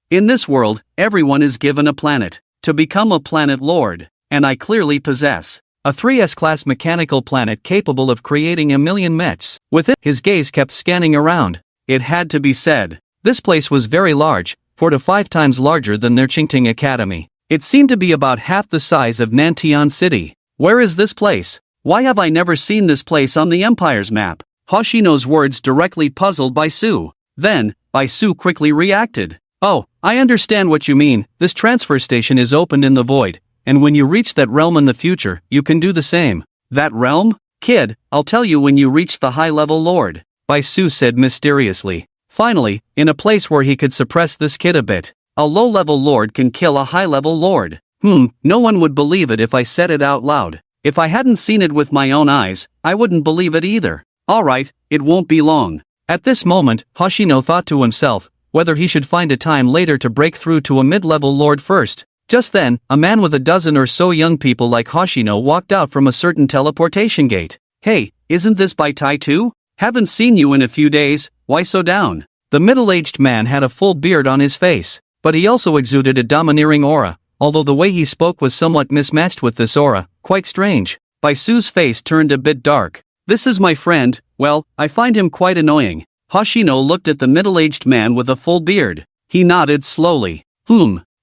In this world, everyone is given a planet to become a planet lord, and I clearly possess a 3S class mechanical planet capable of creating 1,000,000 mechs. With it, his gaze kept scanning around. It had to be said, this place was very large, 4 to 5 times larger than their Qingting Academy. It seemed to be about half the size of Nantian City. Where is this place? Why have I never seen this place on the Empire's map? Hoshino's words directly puzzled Baisu. Then, Baisu quickly reacted. Oh, I understand what you mean. This transfer station is opened in the void, and when you reach that realm in the future, you can do the same. That realm? Kid, I'll tell you when you reach the high-level lord, Baisu said mysteriously. Finally, in a place where he could suppress this kid a bit. A low-level lord can kill a high-level lord. No one would believe it if I said it out loud. If I hadn't seen it with my own eyes, I wouldn't believe it either. Alright, it won't be long. At this moment, Hoshino thought to himself whether he should find a time later to break through to a mid-level lord first. Just then, a man with a dozen or so young people like Hoshino walked out from a certain teleportation gate. Hey, isn't this by Tai too? Haven't seen you in a few days, why so down? The middle-aged man had a full beard on his face, but he also exuded a domineering aura, although the way he spoke was somewhat mismatched with this aura, quite strange. Baisu's face turned a bit dark. This is my friend, well, I find him quite annoying. Hoshino looked at the middle-aged man with a full beard. He nodded slowly.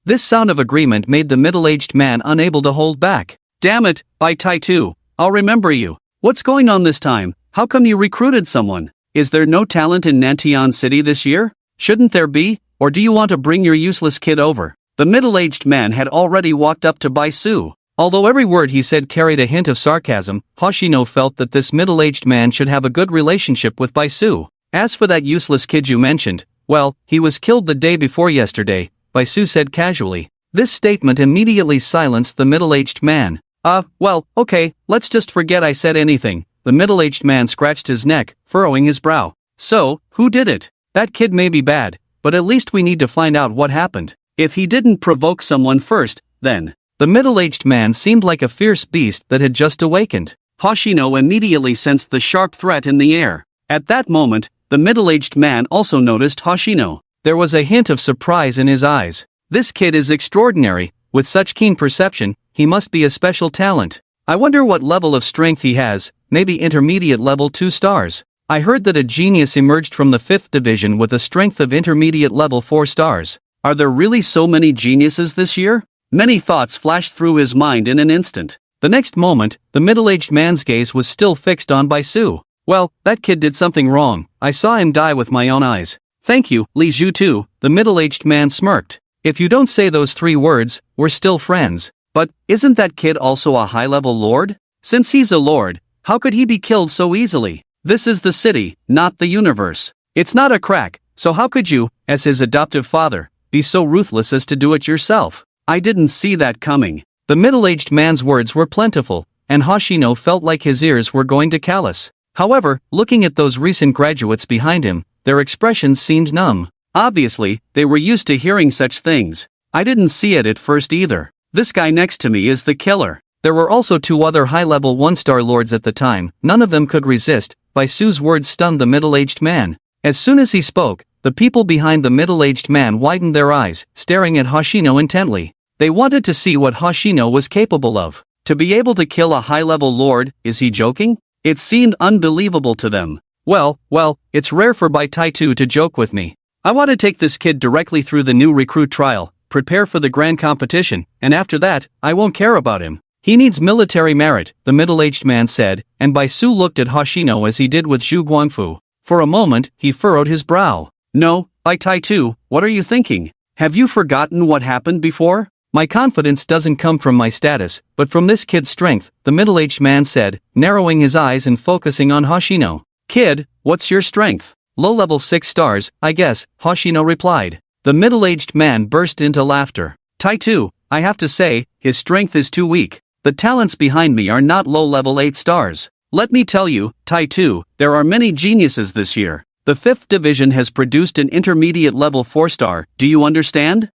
This sound of agreement made the middle-aged man unable to hold back. Damn it, by Tai too, I'll remember you. What's going on this time? How come you recruited someone? Is there no talent in Nantian City this year? Shouldn't there be? Or do you want to bring your useless kid over? The middle-aged man had already walked up to Baisu. Although every word he said carried a hint of sarcasm, Hoshino felt that this middle-aged man should have a good relationship with Baisu. As for that useless kid you mentioned, well, he was killed the day before yesterday, Baisu said casually. This statement immediately silenced the middle-aged man. Well, okay, let's just forget I said anything. The middle-aged man scratched his neck, furrowing his brow. So, who did it? That kid may be bad, but at least we need to find out what happened. If he didn't provoke someone first, then. The middle-aged man seemed like a fierce beast that had just awakened. Hoshino immediately sensed the sharp threat in the air. At that moment, the middle-aged man also noticed Hoshino. There was a hint of surprise in his eyes. This kid is extraordinary, with such keen perception, he must be a special talent. I wonder what level of strength he has, maybe intermediate level 2 stars. I heard that a genius emerged from the 5th division with a strength of intermediate level 4 stars. Are there really so many geniuses this year? Many thoughts flashed through his mind in an instant. The next moment, the middle-aged man's gaze was still fixed on Baisu. Well, that kid did something wrong. I saw him die with my own eyes. Thank you, Li Zhu too, the middle-aged man smirked. If you don't say those 3 words, we're still friends. But, isn't that kid also a high-level lord? Since he's a lord, how could he be killed so easily? This is the city, not the universe. It's not a crack, so how could you, as his adoptive father, be so ruthless as to do it yourself? I didn't see that coming. The middle-aged man's words were plentiful, and Hoshino felt like his ears were going to callous. However, looking at those recent graduates behind him, their expressions seemed numb. Obviously, they were used to hearing such things. I didn't see it at first either. This guy next to me is the killer. There were also 2 other high-level 1-star lords at the time. None of them could resist. Baisu's words stunned the middle-aged man. As soon as he spoke, the people behind the middle-aged man widened their eyes, staring at Hoshino intently. They wanted to see what Hoshino was capable of. To be able to kill a high-level lord, is he joking? It seemed unbelievable to them. Well, it's rare for Bai Taitu to joke with me. I want to take this kid directly through the new recruit trial, prepare for the grand competition, and after that, I won't care about him. He needs military merit, the middle-aged man said, and Baisu looked at Hoshino as he did with Zhu Guangfu. For a moment, he furrowed his brow. No, Bai Taitu, what are you thinking? Have you forgotten what happened before? My confidence doesn't come from my status, but from this kid's strength, the middle-aged man said, narrowing his eyes and focusing on Hoshino. Kid, what's your strength? Low-level 6 stars, I guess, Hoshino replied. The middle-aged man burst into laughter. Taitu, I have to say, his strength is too weak. The talents behind me are not low-level 8 stars. Let me tell you, Taitu, there are many geniuses this year. The 5th division has produced an intermediate level 4 star, do you understand?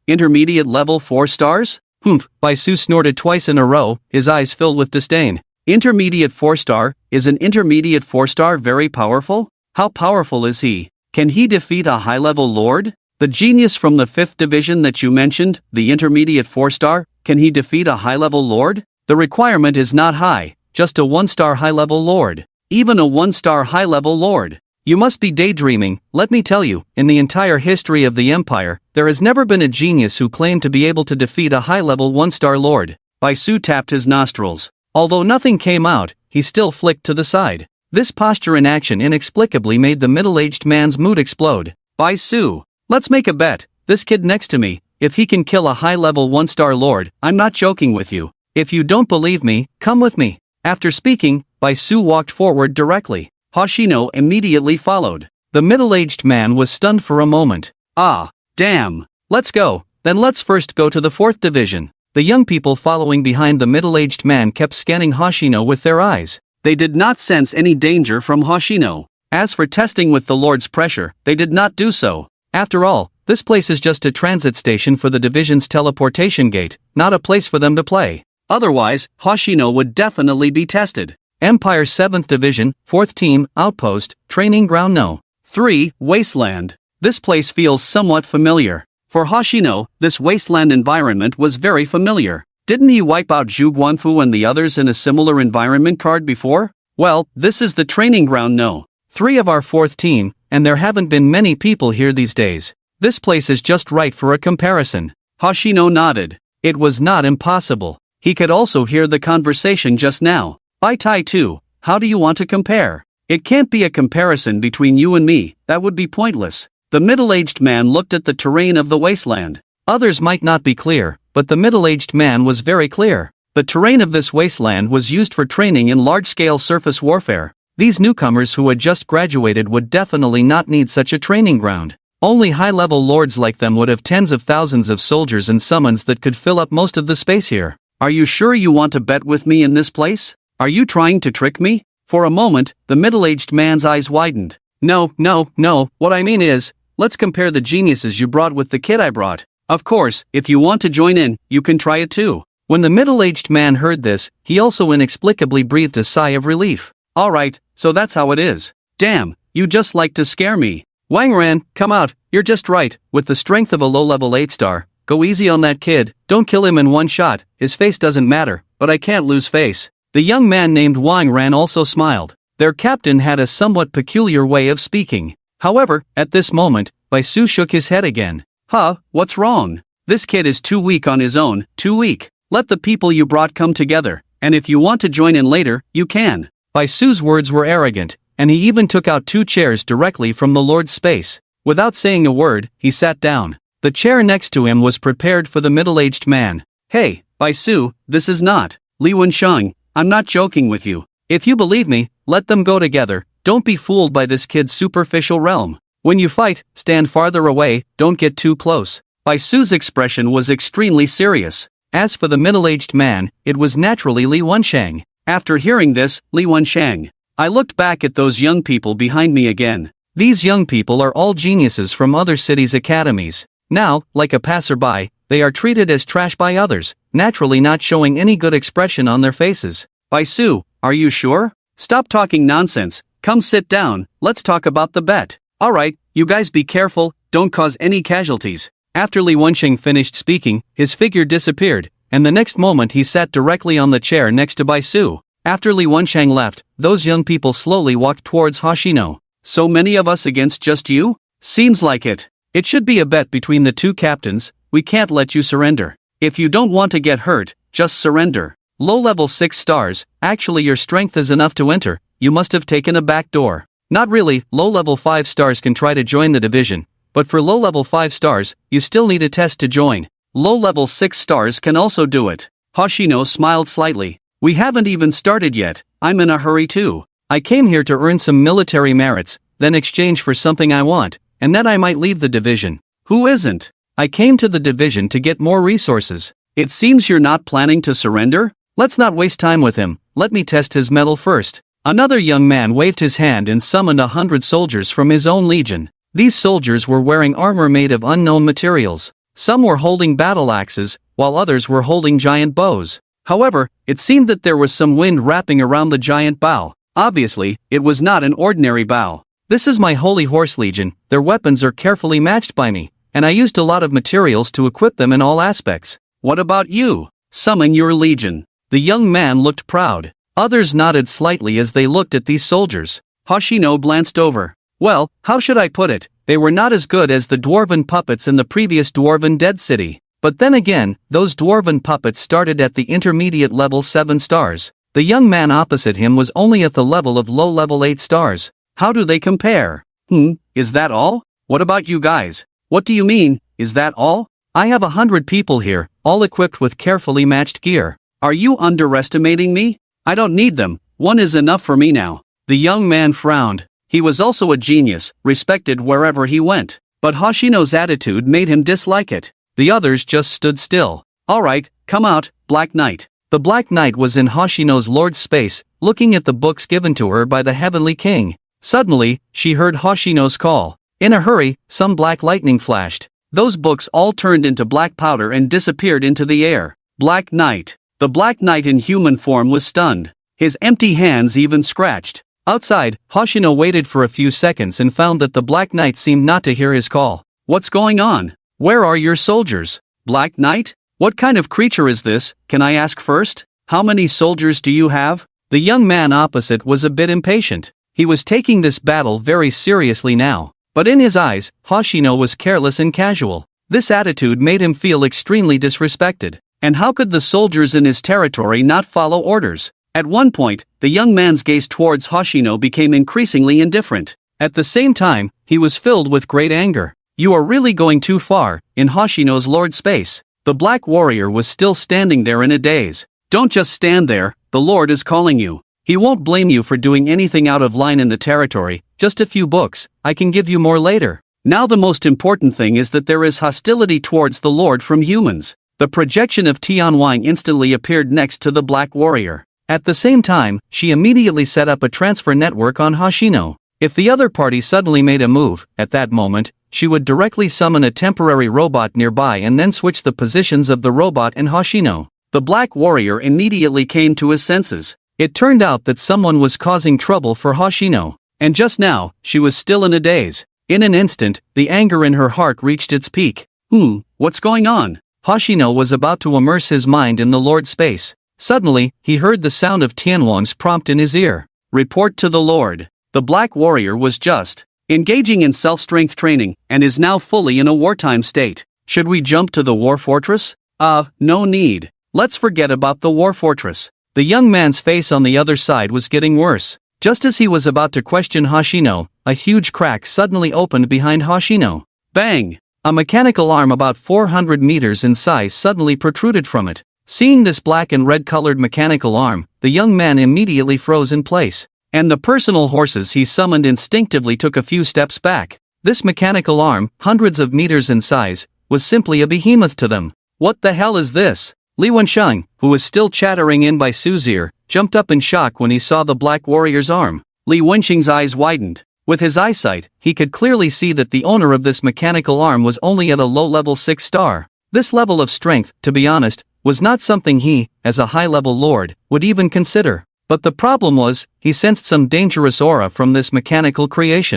Intermediate level 4 stars? Baisu snorted twice in a row, his eyes filled with disdain. Intermediate 4 star, is an intermediate 4 star very powerful? How powerful is he? Can he defeat a high-level lord? The genius from the 5th division that you mentioned, the intermediate 4-star, can he defeat a high-level lord? The requirement is not high, just a 1-star high-level lord. Even a 1-star high-level lord. You must be daydreaming. Let me tell you, in the entire history of the Empire, there has never been a genius who claimed to be able to defeat a high-level 1-star lord. Baisu tapped his nostrils. Although nothing came out, he still flicked to the side. This posture in action inexplicably made the middle-aged man's mood explode. Baisu, let's make a bet. This kid next to me, if he can kill a high-level 1-star lord, I'm not joking with you. If you don't believe me, come with me. After speaking, Baisu walked forward directly. Hoshino immediately followed. The middle-aged man was stunned for a moment. Ah, damn. Let's go. Then let's first go to the 4th division. The young people following behind the middle-aged man kept scanning Hoshino with their eyes. They did not sense any danger from Hoshino. As for testing with the Lord's pressure, they did not do so. After all, this place is just a transit station for the division's teleportation gate, not a place for them to play. Otherwise, Hoshino would definitely be tested. Empire 7th Division, 4th Team, Outpost, Training Ground No. 3, Wasteland. This place feels somewhat familiar. For Hoshino, this wasteland environment was very familiar. Didn't he wipe out Zhu Guanfu and the others in a similar environment card before? Well, this is the Training Ground No. 3 of our 4th team, and there haven't been many people here these days. This place is just right for a comparison. Hoshino nodded. It was not impossible. He could also hear the conversation just now. Bai Tai too, how do you want to compare? It can't be a comparison between you and me, that would be pointless. The middle-aged man looked at the terrain of the wasteland. Others might not be clear, but the middle-aged man was very clear. The terrain of this wasteland was used for training in large-scale surface warfare. These newcomers who had just graduated would definitely not need such a training ground. Only high-level lords like them would have tens of thousands of soldiers and summons that could fill up most of the space here. Are you sure you want to bet with me in this place? Are you trying to trick me? For a moment, the middle-aged man's eyes widened. No, what I mean is, let's compare the geniuses you brought with the kid I brought. Of course, if you want to join in, you can try it too. When the middle-aged man heard this, he also inexplicably breathed a sigh of relief. Alright, so that's how it is. Damn, you just like to scare me. Wang Ran, come out, you're just right, with the strength of a low-level 8-star. Go easy on that kid, don't kill him in one shot, his face doesn't matter, but I can't lose face. The young man named Wang Ran also smiled. Their captain had a somewhat peculiar way of speaking. However, at this moment, Baisu shook his head again. Huh, what's wrong? This kid is too weak on his own, too weak. Let the people you brought come together, and if you want to join in later, you can. Baisu's words were arrogant, and he even took out 2 chairs directly from the Lord's space. Without saying a word, he sat down. The chair next to him was prepared for the middle-aged man. Hey, Baisu, this is not. Li Wensheng, I'm not joking with you. If you believe me, let them go together, don't be fooled by this kid's superficial realm. When you fight, stand farther away, don't get too close. Baisu's expression was extremely serious. As for the middle-aged man, it was naturally Li Wensheng. After hearing this, Li Wensheng, I looked back at those young people behind me again. These young people are all geniuses from other cities' academies. Now, like a passerby, they are treated as trash by others, naturally not showing any good expression on their faces. Baisu, are you sure? Stop talking nonsense, come sit down, let's talk about the bet. Alright, you guys be careful, don't cause any casualties. After Li Wensheng finished speaking, his figure disappeared, and the next moment he sat directly on the chair next to Baisu. After Li Wensheng left, those young people slowly walked towards Hoshino. So many of us against just you? Seems like it. It should be a bet between the 2 captains, we can't let you surrender. If you don't want to get hurt, just surrender. Low-level 6 stars, actually your strength is enough to enter, you must have taken a back door. Not really, low-level 5 stars can try to join the division, but for low-level 5 stars, you still need a test to join. Low-level 6 stars can also do it. Hoshino smiled slightly. We haven't even started yet, I'm in a hurry too. I came here to earn some military merits, then exchange for something I want, and then I might leave the division. Who isn't? I came to the division to get more resources. It seems you're not planning to surrender? Let's not waste time with him, let me test his mettle first. Another young man waved his hand and summoned 100 soldiers from his own legion. These soldiers were wearing armor made of unknown materials. Some were holding battle axes, while others were holding giant bows. However, it seemed that there was some wind wrapping around the giant bow. Obviously, it was not an ordinary bow. This is my Holy Horse Legion, their weapons are carefully matched by me. and I used a lot of materials to equip them in all aspects. What about you? Summon your legion. The young man looked proud. Others nodded slightly as they looked at these soldiers. Hoshino glanced over. Well, how should I put it? They were not as good as the dwarven puppets in the previous dwarven dead city. But then again, those dwarven puppets started at the intermediate level 7 stars. The young man opposite him was only at the level of low level 8 stars. How do they compare? Is that all? What about you guys? What do you mean, is that all? I have 100 people here, all equipped with carefully matched gear. Are you underestimating me? I don't need them, one is enough for me now. The young man frowned. He was also a genius, respected wherever he went. But Hoshino's attitude made him dislike it. The others just stood still. Alright, come out, Black Knight. The Black Knight was in Hoshino's lord's space, looking at the books given to her by the Heavenly King. Suddenly, she heard Hoshino's call. In a hurry, some black lightning flashed. Those books all turned into black powder and disappeared into the air. Black Knight. The Black Knight in human form was stunned. His empty hands even scratched. Outside, Hoshino waited for a few seconds and found that the Black Knight seemed not to hear his call. What's going on? Where are your soldiers? Black Knight? What kind of creature is this, can I ask first? How many soldiers do you have? The young man opposite was a bit impatient. He was taking this battle very seriously now. But in his eyes, Hoshino was careless and casual. This attitude made him feel extremely disrespected. And how could the soldiers in his territory not follow orders? At one point, the young man's gaze towards Hoshino became increasingly indifferent. At the same time, he was filled with great anger. You are really going too far, in Hoshino's lord's space. The black warrior was still standing there in a daze. Don't just stand there, the lord is calling you. He won't blame you for doing anything out of line in the territory, just a few books, I can give you more later. Now the most important thing is that there is hostility towards the lord from humans. The projection of Tianwang instantly appeared next to the black warrior. At the same time, she immediately set up a transfer network on Hoshino. If the other party suddenly made a move, at that moment, she would directly summon a temporary robot nearby and then switch the positions of the robot and Hoshino. The black warrior immediately came to his senses. It turned out that someone was causing trouble for Hoshino. And just now, she was still in a daze. In an instant, the anger in her heart reached its peak. What's going on? Hoshino was about to immerse his mind in the Lord's space. Suddenly, he heard the sound of Tianwang's prompt in his ear. Report to the Lord. The black warrior was just engaging in self-strength training, and is now fully in a wartime state. Should we jump to the war fortress? No need. Let's forget about the war fortress. The young man's face on the other side was getting worse. Just as he was about to question Hoshino, a huge crack suddenly opened behind Hoshino. Bang! A mechanical arm about 400 meters in size suddenly protruded from it. Seeing this black and red-colored mechanical arm, the young man immediately froze in place. And the personal horses he summoned instinctively took a few steps back. This mechanical arm, hundreds of meters in size, was simply a behemoth to them. What the hell is this? Li Wensheng, who was still chattering in by Su's ear, jumped up in shock when he saw the black warrior's arm. Li Wensheng's eyes widened. With his eyesight, he could clearly see that the owner of this mechanical arm was only at a low-level 6 star. This level of strength, to be honest, was not something he, as a high-level lord, would even consider. But the problem was, he sensed some dangerous aura from this mechanical creation.